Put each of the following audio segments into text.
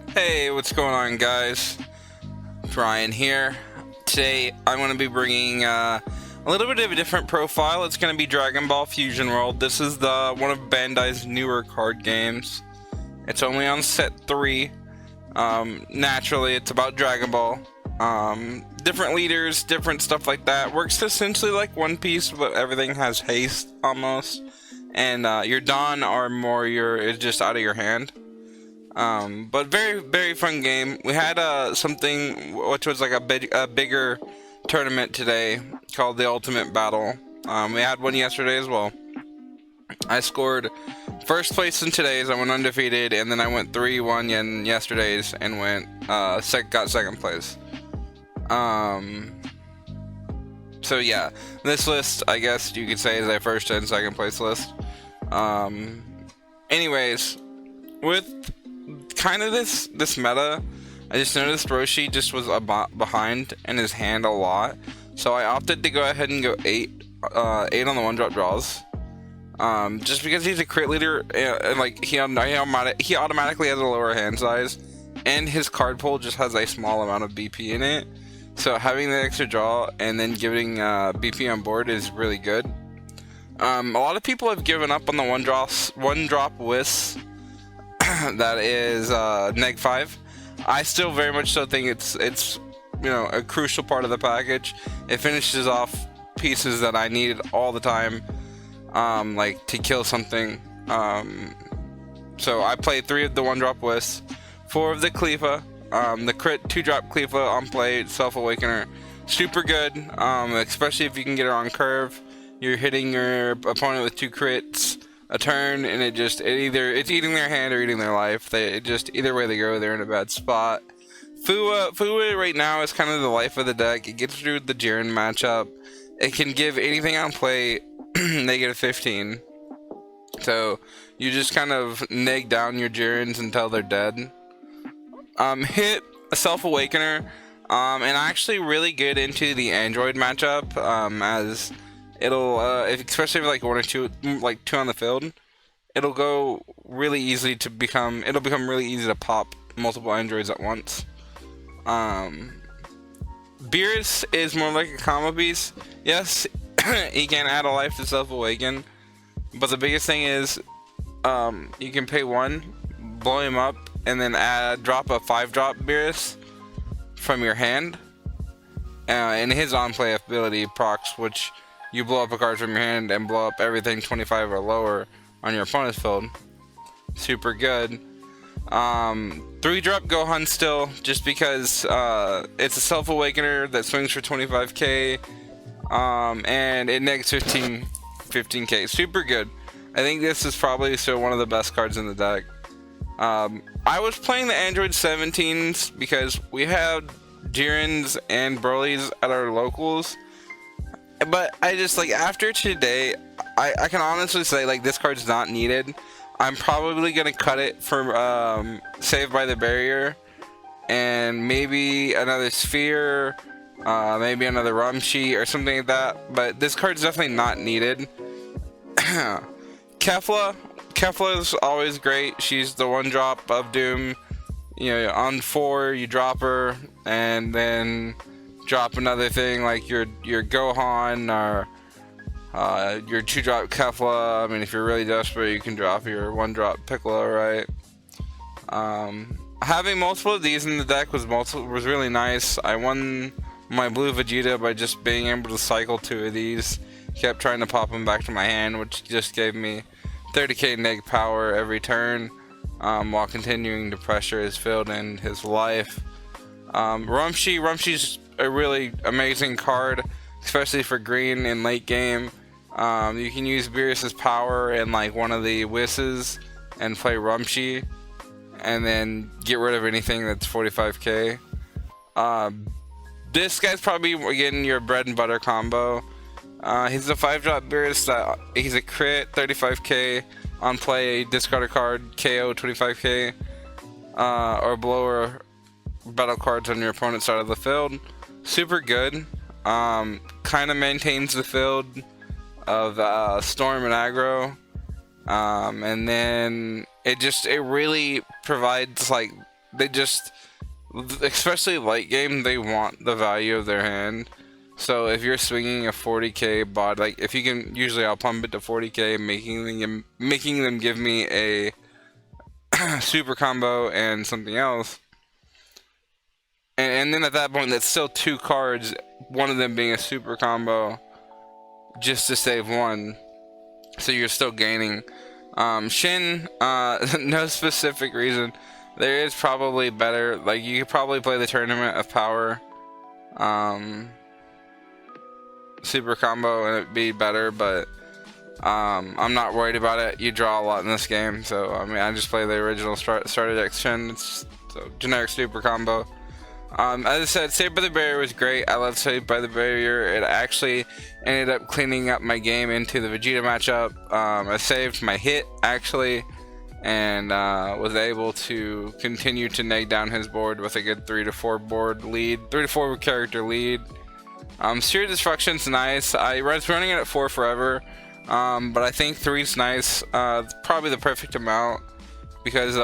Hey, what's going on, guys? Brian here. Today, I'm going to be bringing a little bit of a different profile. It's going to be Dragon Ball Fusion World. This is one of Bandai's newer card games. It's only on set 3. Naturally, it's about Dragon Ball. Different leaders, different stuff like that. Works essentially like One Piece, but everything has haste almost. And your Dawn are more it's just out of your hand. But very, very fun game. We had something which was like a bigger tournament today called the Ultimate Battle. We had one yesterday as well. I scored first place in today's. I went undefeated, and then I went 3-1 in yesterday's and got second place. So yeah, this list, I guess you could say, is a first and second place list. Anyways, with kind of this meta, I just noticed Roshi just was behind in his hand a lot, so I opted to go ahead and go 8 on the one drop draws. Just because he's a crit leader, and like he automatically has a lower hand size, and his card pool just has a small amount of BP in it. So having the extra draw and then giving BP on board is really good. A lot of people have given up on the one drop whis. That is neg 5. I still very much so think it's a crucial part of the package. It finishes off pieces that I needed all the time, like to kill something. So I played 3 of the one drop whis, 4 of the Khalifa, the crit 2-drop Khalifa on play, Self Awakener, super good, especially if you can get it on curve. You're hitting your opponent with 2 crits a turn, and it's eating their hand or eating their life. Either way they go, they're in a bad spot. Fua right now is kind of the life of the deck. It gets through the Jiren matchup. It can give anything on play negative 15. So you just kind of neg down your Jirens until they're dead. Hit a Self Awakener, and actually really good into the Android matchup, as it'll, especially if like 1 or 2, like 2 on the field, it'll become really easy to pop multiple androids at once. Beerus is more like a combo piece. Yes, he can add a life to Self Awaken, but the biggest thing is, you can pay 1, blow him up, and then drop a 5-drop Beerus from your hand, and his on-play ability procs, which you blow up a card from your hand and blow up everything 25 or lower on your opponent's field. Super good. 3-drop Gohan still, just because it's a Self Awakener that swings for 25k, and it negs 15k. Super good. I think this is probably still one of the best cards in the deck. I was playing the Android 17s because we had Jirens and Broly's at our locals, but I just, like, after today, I can honestly say, like, this card's not needed. I'm probably gonna cut it for Saved by the Barrier, and maybe another Sphere, maybe another Rumshi or something like that, but this card's definitely not needed. Kefla is always great. She's the 1-drop of Doom. On 4 you drop her, and then drop another thing like your Gohan or your 2-drop Kefla. I mean, if you're really desperate, you can drop your 1-drop Piccolo, right? Having multiple of these in the deck was really nice. I won my blue Vegeta by just being able to cycle 2 of these. Kept trying to pop them back to my hand, which just gave me 30k neg power every turn, while continuing to pressure his field and his life. Rumshi's a really amazing card, especially for green in late game. You can use Beerus' power in like one of the Wisses and play Rumshi, and then get rid of anything that's 45k. This guy's probably, again, your bread and butter combo. He's a 5-drop Beerus. He's a crit, 35k on play, discard a card, KO 25k, or blower battle cards on your opponent's side of the field. Super good. Kind of maintains the field of Storm and Aggro, and then it really provides like they just, especially late game, they want the value of their hand. So if you're swinging a 40k bot, like if you can, usually I'll pump it to 40k, making them give me a super combo and something else. And then at that point, that's still 2 cards, one of them being a super combo, just to save 1. So you're still gaining. Shin, no specific reason. There is probably better, like you could probably play the Tournament of Power super combo and it'd be better, but I'm not worried about it. You draw a lot in this game, so I mean I just play the original starter deck Shin. It's generic super combo. As I said, Saved by the Barrier was great. I love Saved by the Barrier. It actually ended up cleaning up my game into the Vegeta matchup. I saved my hit actually, and was able to continue to neg down his board with a good 3 to 4 character lead. Sphere Destruction's nice. I was running it at 4 forever, but I think 3's nice. Probably the perfect amount because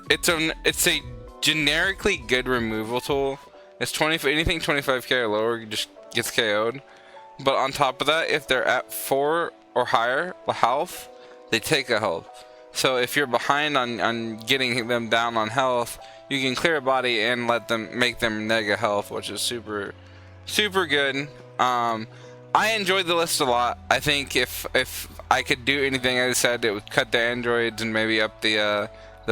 it's a generically good removal tool. It's anything 25k or lower just gets KO'd. But on top of that, if they're at 4 or higher health, they take a health. So if you're behind on getting them down on health, you can clear a body and make them neg a health, which is super good. I enjoyed the list a lot. I think if I could do anything, as I said, it would cut the androids and maybe up the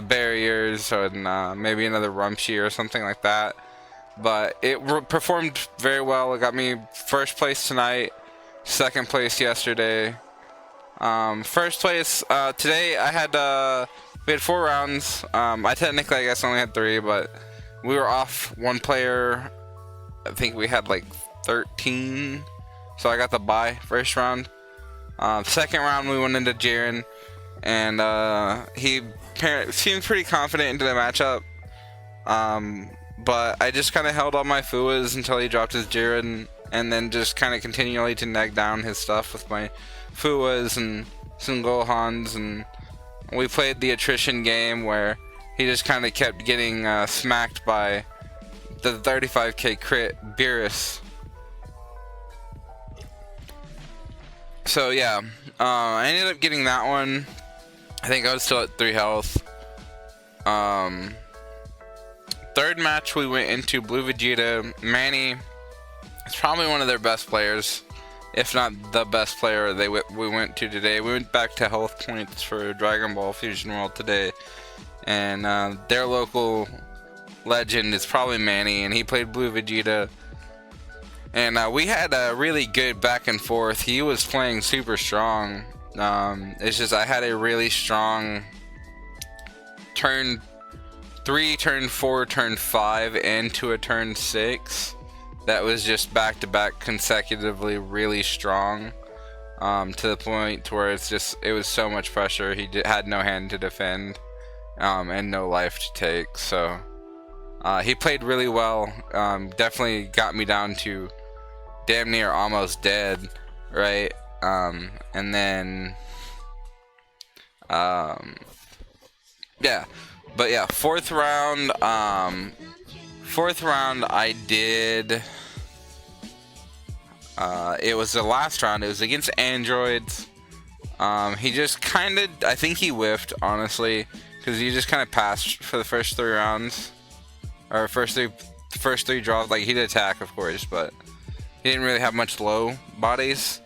barriers, and maybe another Rumshi or something like that. But it performed very well. It got me first place tonight, second place yesterday. First place today. We had 4 rounds. I technically, I guess, only had 3, but we were off one player. I think we had like 13, so I got the bye first round. Second round we went into Jiren, and he seemed pretty confident into the matchup. But I just kind of held all my Fuas until he dropped his Jiren, and then just kind of continually to neg down his stuff with my Fuas and some Gohans, and we played the attrition game where he just kind of kept getting smacked by the 35k crit Beerus. So yeah, I ended up getting that one. I think I was still at 3 health. Third match we went into Blue Vegeta. Manny is probably one of their best players, if not the best player we went to today. We went back to health points for Dragon Ball Fusion World today, and their local legend is probably Manny, and he played Blue Vegeta. And we had a really good back and forth. He was playing super strong. It's just I had a really strong turn 3, turn 4, turn 5, into a turn 6. That was just back to back consecutively really strong. To the point to where it was so much pressure. He had no hand to defend, and no life to take. So he played really well. Definitely got me down to damn near almost dead, right? And then yeah, but yeah, fourth round I did it was the last round. It was against androids. He just kind of, I think he whiffed, honestly, because he just kind of passed for the first 3 rounds, or first three draws. Like, he did attack, of course, but he didn't really have much low bodies.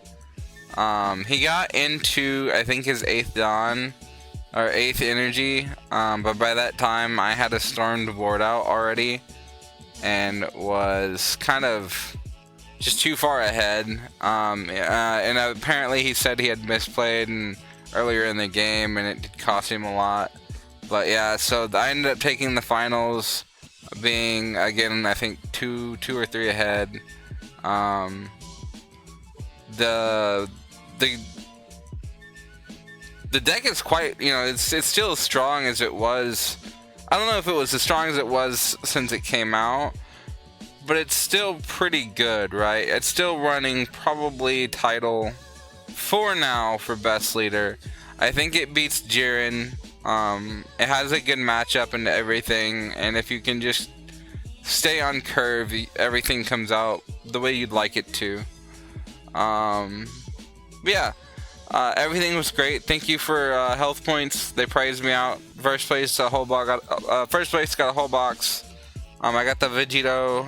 He got into, I think, his 8th Dawn, or 8th Energy, but by that time I had a stormed board out already, and was kind of just too far ahead. And apparently he said he had misplayed earlier in the game, and it did cost him a lot. But yeah, so I ended up taking the finals, being, again, I think 2 or 3 ahead. The deck is quite, it's still as strong as it was. I don't know if it was as strong as it was since it came out, but it's still pretty good, right? It's still running probably title 4 now for best leader. I think it beats Jiren. It has a good matchup and everything, and if you can just stay on curve, everything comes out the way you'd like it to. Yeah, everything was great. Thank you for health points. They prized me out. First place, a whole box. First place got a whole box. I got the Vegito.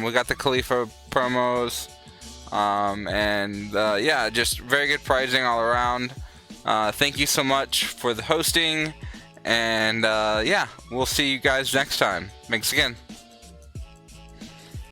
We got the Khalifa promos. Yeah, just very good prizing all around. Thank you so much for the hosting, and yeah, we'll see you guys next time. Thanks again.